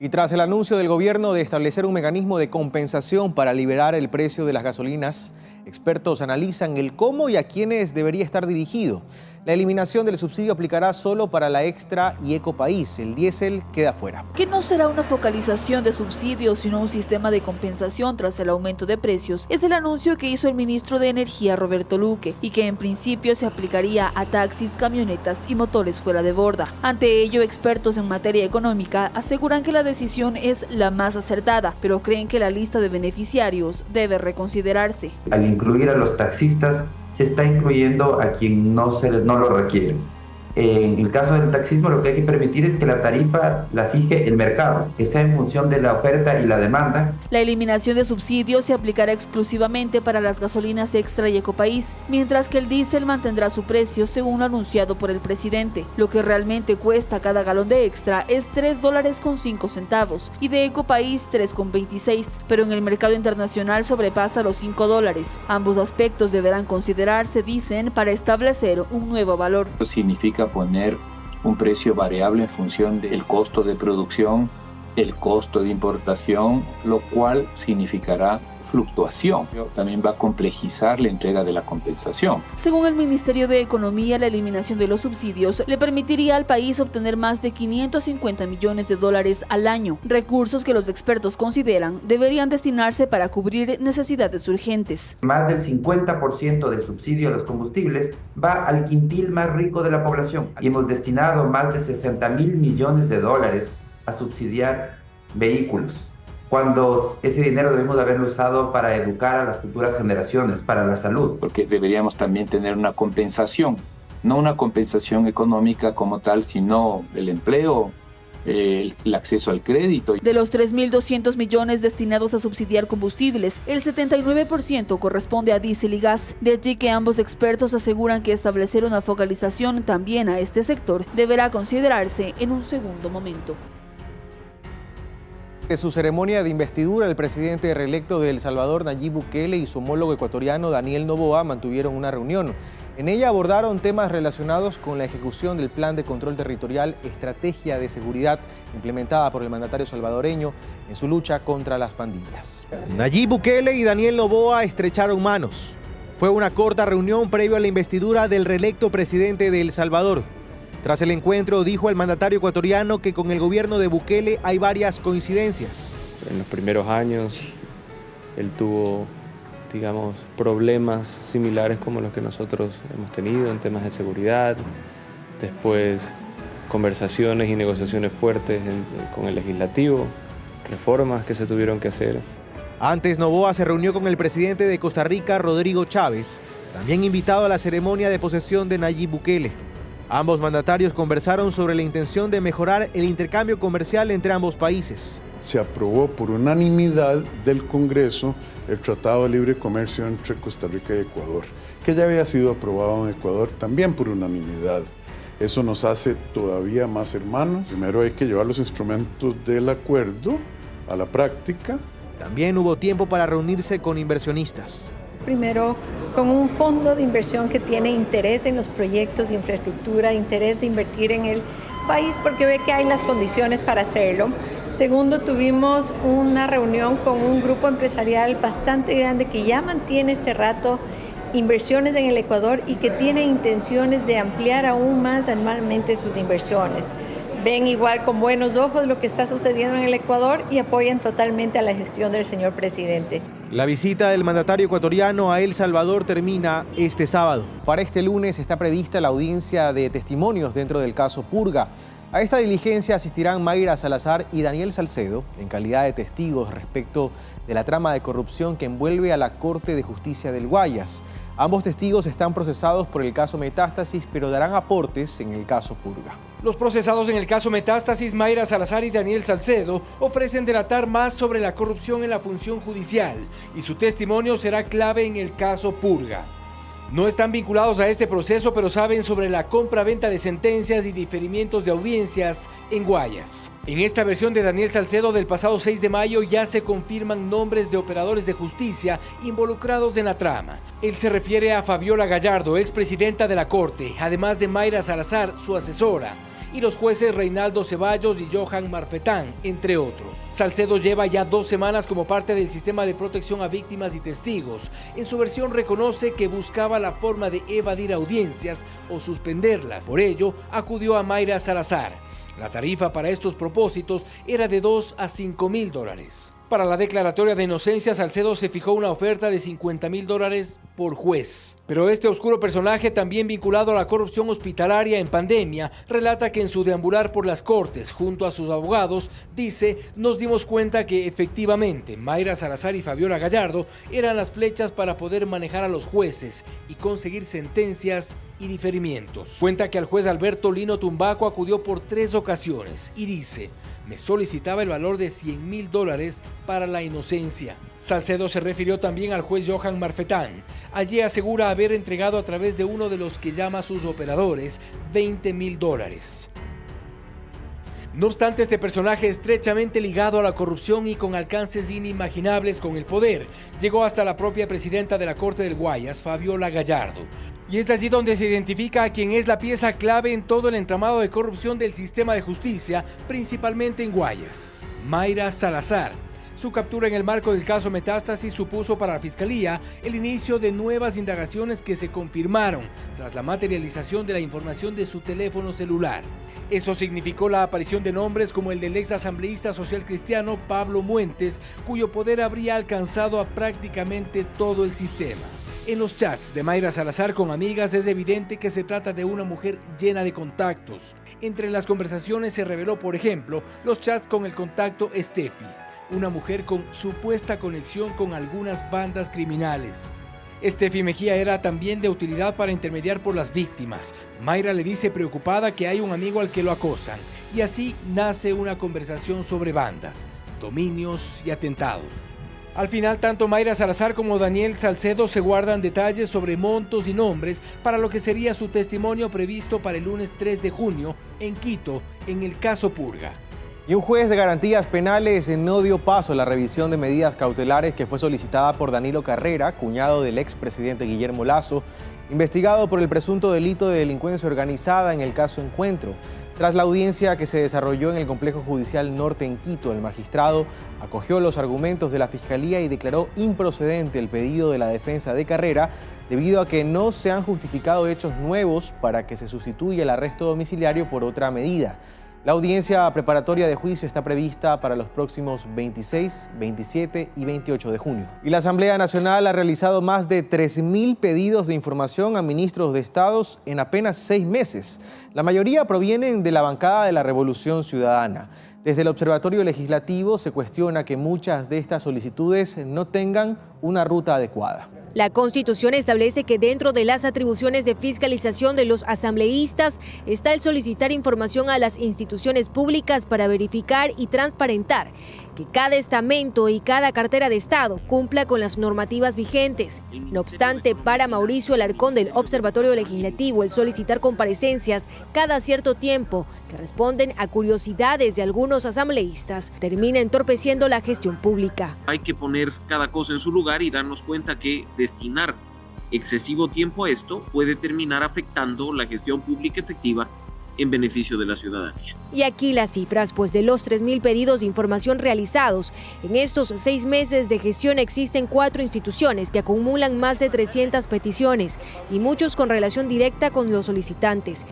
Y tras el anuncio del gobierno de establecer un mecanismo de compensación para liberar el precio de las gasolinas, expertos analizan el cómo y a quiénes debería estar dirigido. La eliminación del subsidio aplicará solo para la Extra y Ecopaís. El diésel queda fuera. Que no será una focalización de subsidios, sino un sistema de compensación tras el aumento de precios, es el anuncio que hizo el ministro de Energía, Roberto Luque, y que en principio se aplicaría a taxis, camionetas y motores fuera de borda. Ante ello, expertos en materia económica aseguran que la decisión es la más acertada, pero creen que la lista de beneficiarios debe reconsiderarse. Al incluir a los taxistas, se está incluyendo a quien no lo requiere. En el caso del taxismo, lo que hay que permitir es que la tarifa la fije el mercado, que sea en función de la oferta y la demanda. La eliminación de subsidios se aplicará exclusivamente para las gasolinas Extra y Ecopaís, mientras que el diésel mantendrá su precio según lo anunciado por el presidente. Lo que realmente cuesta cada galón de Extra es $3.05 y de Ecopaís $3.26, pero en el mercado internacional sobrepasa los $5. Ambos aspectos deberán considerarse, dicen, para establecer un nuevo valor. Eso significa poner un precio variable en función del costo de producción, el costo de importación, lo cual significará fluctuación. También va a complejizar la entrega de la compensación. Según el Ministerio de Economía, la eliminación de los subsidios le permitiría al país obtener más de $550 millones al año, recursos que los expertos consideran deberían destinarse para cubrir necesidades urgentes. Más del 50% del subsidio a los combustibles va al quintil más rico de la población y hemos destinado más de $60.000 millones a subsidiar vehículos, cuando ese dinero debemos haberlo usado para educar a las futuras generaciones, para la salud. Porque deberíamos también tener una compensación, no una compensación económica como tal, sino el empleo, el acceso al crédito. De los 3.200 millones destinados a subsidiar combustibles, el 79% corresponde a diésel y gas. De allí que ambos expertos aseguran que establecer una focalización también a este sector deberá considerarse en un segundo momento. En su ceremonia de investidura, el presidente reelecto de El Salvador, Nayib Bukele, y su homólogo ecuatoriano, Daniel Noboa, mantuvieron una reunión. En ella abordaron temas relacionados con la ejecución del Plan de Control Territorial, estrategia de seguridad implementada por el mandatario salvadoreño en su lucha contra las pandillas. Nayib Bukele y Daniel Noboa estrecharon manos. Fue una corta reunión previo a la investidura del reelecto presidente de El Salvador. Tras el encuentro, dijo el mandatario ecuatoriano que con el gobierno de Bukele hay varias coincidencias. En los primeros años, él tuvo, problemas similares como los que nosotros hemos tenido en temas de seguridad. Después, conversaciones y negociaciones fuertes con el legislativo, reformas que se tuvieron que hacer. Antes, Noboa se reunió con el presidente de Costa Rica, Rodrigo Chávez, también invitado a la ceremonia de posesión de Nayib Bukele. Ambos mandatarios conversaron sobre la intención de mejorar el intercambio comercial entre ambos países. Se aprobó por unanimidad del Congreso el Tratado de Libre Comercio entre Costa Rica y Ecuador, que ya había sido aprobado en Ecuador también por unanimidad. Eso nos hace todavía más hermanos. Primero hay que llevar los instrumentos del acuerdo a la práctica. También hubo tiempo para reunirse con inversionistas. Primero, con un fondo de inversión que tiene interés en los proyectos de infraestructura, interés de invertir en el país porque ve que hay las condiciones para hacerlo. Segundo, tuvimos una reunión con un grupo empresarial bastante grande que ya mantiene este rato inversiones en el Ecuador y que tiene intenciones de ampliar aún más anualmente sus inversiones. Ven igual con buenos ojos lo que está sucediendo en el Ecuador y apoyan totalmente a la gestión del señor presidente. La visita del mandatario ecuatoriano a El Salvador termina este sábado. Para este lunes está prevista la audiencia de testimonios dentro del caso Purga. A esta diligencia asistirán Mayra Salazar y Daniel Salcedo en calidad de testigos respecto de la trama de corrupción que envuelve a la Corte de Justicia del Guayas. Ambos testigos están procesados por el caso Metástasis, pero darán aportes en el caso Purga. Los procesados en el caso Metástasis, Mayra Salazar y Daniel Salcedo, ofrecen delatar más sobre la corrupción en la función judicial y su testimonio será clave en el caso Purga. No están vinculados a este proceso, pero saben sobre la compra-venta de sentencias y diferimientos de audiencias en Guayas. En esta versión de Daniel Salcedo del pasado 6 de mayo ya se confirman nombres de operadores de justicia involucrados en la trama. Él se refiere a Fabiola Gallardo, expresidenta de la Corte, además de Mayra Salazar, su asesora, y los jueces Reinaldo Ceballos y Johan Marfetán, entre otros. Salcedo lleva ya 2 semanas como parte del sistema de protección a víctimas y testigos. En su versión reconoce que buscaba la forma de evadir audiencias o suspenderlas. Por ello, acudió a Mayra Salazar. La tarifa para estos propósitos era de $2,000 a $5,000. Para la declaratoria de inocencia, Salcedo se fijó una oferta de $50,000 por juez. Pero este oscuro personaje, también vinculado a la corrupción hospitalaria en pandemia, relata que en su deambular por las cortes junto a sus abogados, dice, nos dimos cuenta que efectivamente Mayra Salazar y Fabiola Gallardo eran las flechas para poder manejar a los jueces y conseguir sentencias y diferimientos. Cuenta que al juez Alberto Lino Tumbaco acudió por 3 ocasiones y dice, me solicitaba el valor de $100,000 para la inocencia. Salcedo se refirió también al juez Johan Marfetán. Allí asegura haber entregado a través de uno de los que llama sus operadores $20,000. No obstante, este personaje estrechamente ligado a la corrupción y con alcances inimaginables con el poder, llegó hasta la propia presidenta de la Corte del Guayas, Fabiola Gallardo. Y es allí donde se identifica a quien es la pieza clave en todo el entramado de corrupción del sistema de justicia, principalmente en Guayas, Mayra Salazar. Su captura en el marco del caso Metástasis supuso para la Fiscalía el inicio de nuevas indagaciones que se confirmaron tras la materialización de la información de su teléfono celular. Eso significó la aparición de nombres como el del ex asambleísta social cristiano Pablo Muentes, cuyo poder habría alcanzado a prácticamente todo el sistema. En los chats de Mayra Salazar con amigas es evidente que se trata de una mujer llena de contactos. Entre las conversaciones se reveló, por ejemplo, los chats con el contacto Estefi, una mujer con supuesta conexión con algunas bandas criminales. Estefi Mejía era también de utilidad para intermediar por las víctimas. Mayra le dice preocupada que hay un amigo al que lo acosan, y así nace una conversación sobre bandas, dominios y atentados. Al final, tanto Mayra Salazar como Daniel Salcedo se guardan detalles sobre montos y nombres para lo que sería su testimonio previsto para el lunes 3 de junio en Quito, en el caso Purga. Y un juez de garantías penales no dio paso a la revisión de medidas cautelares que fue solicitada por Danilo Carrera, cuñado del expresidente Guillermo Lasso, investigado por el presunto delito de delincuencia organizada en el caso Encuentro. Tras la audiencia que se desarrolló en el Complejo Judicial Norte en Quito, el magistrado acogió los argumentos de la Fiscalía y declaró improcedente el pedido de la defensa de Carrera debido a que no se han justificado hechos nuevos para que se sustituya el arresto domiciliario por otra medida. La audiencia preparatoria de juicio está prevista para los próximos 26, 27 y 28 de junio. Y la Asamblea Nacional ha realizado más de 3.000 pedidos de información a ministros de Estados en apenas 6 meses. La mayoría provienen de la bancada de la Revolución Ciudadana. Desde el Observatorio Legislativo se cuestiona que muchas de estas solicitudes no tengan una ruta adecuada. La Constitución establece que dentro de las atribuciones de fiscalización de los asambleístas está el solicitar información a las instituciones públicas para verificar y transparentar que cada estamento y cada cartera de Estado cumpla con las normativas vigentes. No obstante, para Mauricio Alarcón del Observatorio Legislativo, el solicitar comparecencias cada cierto tiempo que responden a curiosidades de algunos asambleístas termina entorpeciendo la gestión pública. Hay que poner cada cosa en su lugar y darnos cuenta que destinar excesivo tiempo a esto puede terminar afectando la gestión pública efectiva en beneficio de la ciudadanía. Y aquí las cifras, pues de los 3.000 pedidos de información realizados, en estos 6 meses de gestión existen 4 instituciones que acumulan más de 300 peticiones y muchos con relación directa con los solicitantes.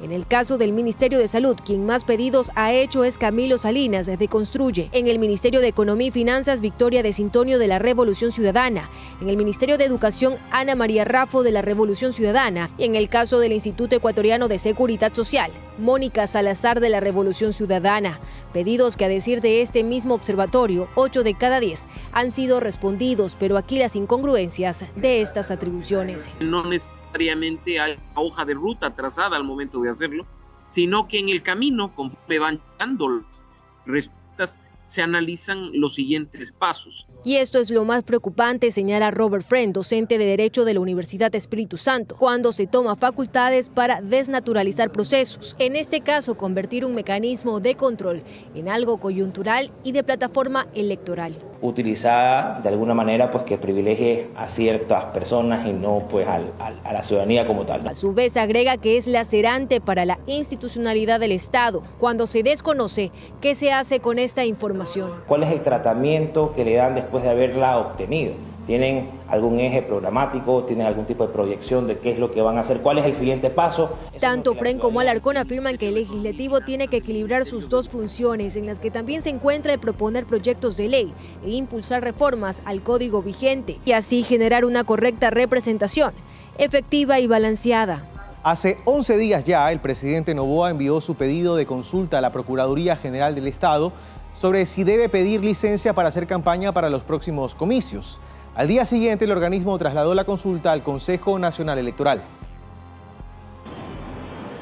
En el caso del Ministerio de Salud, quien más pedidos ha hecho es Camilo Salinas, de Construye. En el Ministerio de Economía y Finanzas, Victoria de Cintonio, de la Revolución Ciudadana. En el Ministerio de Educación, Ana María Raffo, de la Revolución Ciudadana. Y en el caso del Instituto Ecuatoriano de Seguridad Social, Mónica Salazar, de la Revolución Ciudadana. Pedidos que, a decir de este mismo observatorio, 8 de cada 10 han sido respondidos, pero aquí las incongruencias de estas atribuciones. No necesariamente hay una hoja de ruta trazada al momento de hacerlo, sino que en el camino, conforme van llegando las respuestas, se analizan los siguientes pasos. Y esto es lo más preocupante, señala Robert Friend, docente de Derecho de la Universidad Espíritu Santo, cuando se toma facultades para desnaturalizar procesos. En este caso, convertir un mecanismo de control en algo coyuntural y de plataforma electoral. utilizada de alguna manera pues que privilegie a ciertas personas y no pues a la ciudadanía como tal, ¿no? A su vez agrega que es lacerante para la institucionalidad del Estado cuando se desconoce qué se hace con esta información. ¿Cuál es el tratamiento que le dan después de haberla obtenido? ¿Tienen algún eje programático? ¿Tienen algún tipo de proyección de qué es lo que van a hacer? ¿Cuál es el siguiente paso? Tanto Fren como Alarcón afirman que el legislativo tiene que equilibrar sus dos funciones, en las que también se encuentra el proponer proyectos de ley e impulsar reformas al código vigente y así generar una correcta representación, efectiva y balanceada. Hace 11 días ya, el presidente Noboa envió su pedido de consulta a la Procuraduría General del Estado sobre si debe pedir licencia para hacer campaña para los próximos comicios. Al día siguiente, el organismo trasladó la consulta al Consejo Nacional Electoral.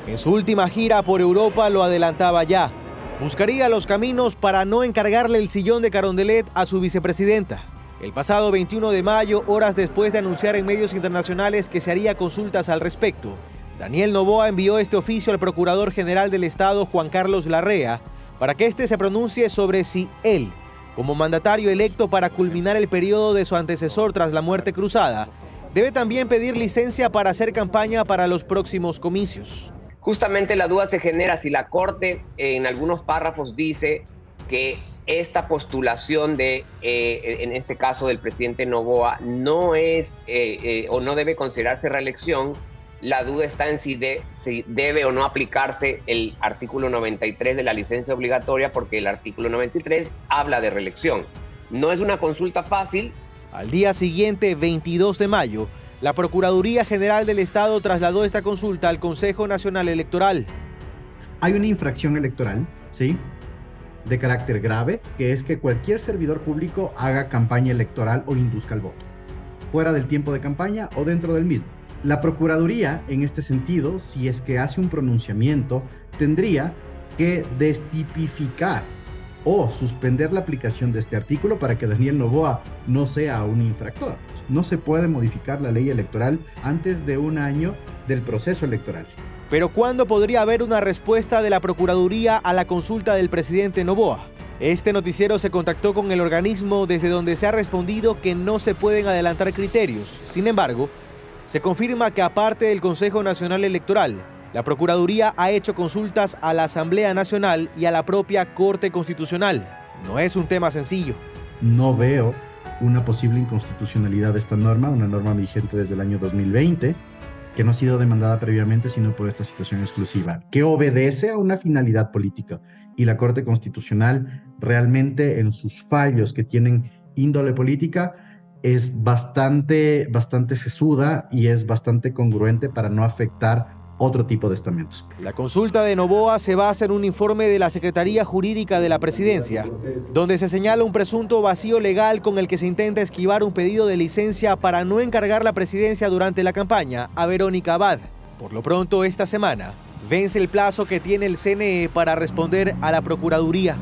En su última gira por Europa lo adelantaba ya. Buscaría los caminos para no encargarle el sillón de Carondelet a su vicepresidenta. El pasado 21 de mayo, horas después de anunciar en medios internacionales que se haría consultas al respecto, Daniel Noboa envió este oficio al Procurador General del Estado, Juan Carlos Larrea, para que éste se pronuncie sobre si él, como mandatario electo para culminar el periodo de su antecesor tras la muerte cruzada, debe también pedir licencia para hacer campaña para los próximos comicios. Justamente la duda se genera si la Corte en algunos párrafos dice que esta postulación de, en este caso del presidente Noboa, no es o no debe considerarse reelección. La duda está en si debe o no aplicarse el artículo 93 de la licencia obligatoria, porque el artículo 93 habla de reelección. No es una consulta fácil. Al día siguiente, 22 de mayo, la Procuraduría General del Estado trasladó esta consulta al Consejo Nacional Electoral. Hay una infracción electoral, ¿sí?, de carácter grave, que es que cualquier servidor público haga campaña electoral o induzca al voto, fuera del tiempo de campaña o dentro del mismo. La Procuraduría, en este sentido, si es que hace un pronunciamiento, tendría que destipificar o suspender la aplicación de este artículo para que Daniel Noboa no sea un infractor. No se puede modificar la ley electoral antes de un año del proceso electoral. Pero ¿cuándo podría haber una respuesta de la Procuraduría a la consulta del presidente Noboa? Este noticiero se contactó con el organismo desde donde se ha respondido que no se pueden adelantar criterios. Sin embargo, se confirma que aparte del Consejo Nacional Electoral, la Procuraduría ha hecho consultas a la Asamblea Nacional y a la propia Corte Constitucional. No es un tema sencillo. No veo una posible inconstitucionalidad de esta norma, una norma vigente desde el año 2020, que no ha sido demandada previamente, sino por esta situación exclusiva, que obedece a una finalidad política. Y la Corte Constitucional realmente, en sus fallos que tienen índole política, es bastante sesuda y es bastante congruente para no afectar otro tipo de estamentos. La consulta de Noboa se basa en un informe de la Secretaría Jurídica de la Presidencia, donde se señala un presunto vacío legal con el que se intenta esquivar un pedido de licencia para no encargar la presidencia durante la campaña a Verónica Abad. Por lo pronto, esta semana, vence el plazo que tiene el CNE para responder a la Procuraduría.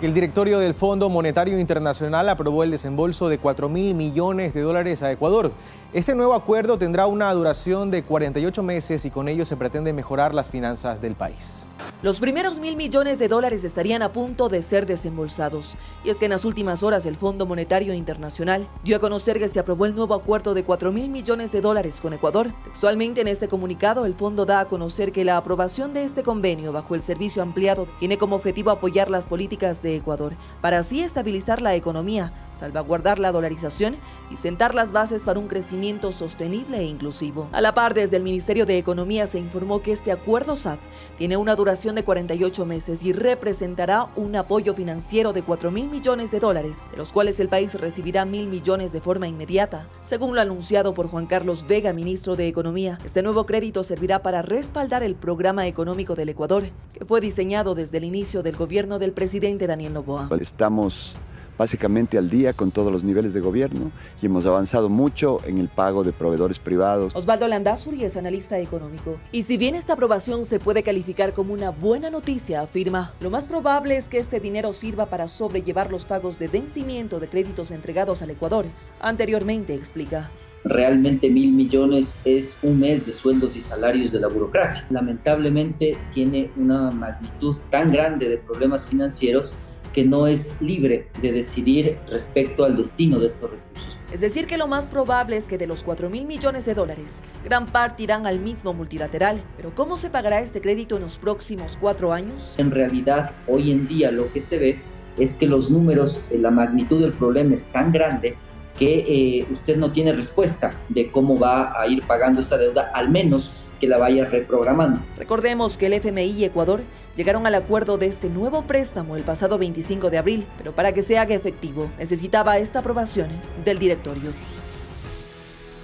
El directorio del Fondo Monetario Internacional aprobó el desembolso de $4.000 millones a Ecuador. Este nuevo acuerdo tendrá una duración de 48 meses y con ello se pretende mejorar las finanzas del país. Los primeros $1.000 millones estarían a punto de ser desembolsados. Y es que en las últimas horas el Fondo Monetario Internacional dio a conocer que se aprobó el nuevo acuerdo de $4.000 millones con Ecuador. Textualmente en este comunicado, el fondo da a conocer que la aprobación de este convenio bajo el servicio ampliado tiene como objetivo apoyar las políticas de Ecuador para así estabilizar la economía, salvaguardar la dolarización y sentar las bases para un crecimiento sostenible e inclusivo. A la par, desde el Ministerio de Economía se informó que este acuerdo SAF tiene una duración de 48 meses y representará un apoyo financiero de $4.000 millones, de los cuales el país recibirá $1.000 millones de forma inmediata. Según lo anunciado por Juan Carlos Vega, ministro de Economía, este nuevo crédito servirá para respaldar el programa económico del Ecuador, que fue diseñado desde el inicio del gobierno del presidente Daniel Noboa. Estamos básicamente al día con todos los niveles de gobierno y hemos avanzado mucho en el pago de proveedores privados. Osvaldo Landázuri es analista económico. Y si bien esta aprobación se puede calificar como una buena noticia, afirma, lo más probable es que este dinero sirva para sobrellevar los pagos de vencimiento de créditos entregados al Ecuador. Anteriormente, explica. Realmente 1.000 millones es un mes de sueldos y salarios de la burocracia. Lamentablemente tiene una magnitud tan grande de problemas financieros que no es libre de decidir respecto al destino de estos recursos. Es decir, que lo más probable es que de los 4.000 millones de dólares, gran parte irán al mismo multilateral. Pero ¿cómo se pagará este crédito en los próximos 4 años? En realidad, hoy en día lo que se ve es que los números, la magnitud del problema es tan grande que usted no tiene respuesta de cómo va a ir pagando esa deuda, al menos que la vaya reprogramando. Recordemos que el FMI y Ecuador llegaron al acuerdo de este nuevo préstamo el pasado 25 de abril, pero para que se haga efectivo necesitaba esta aprobación del directorio.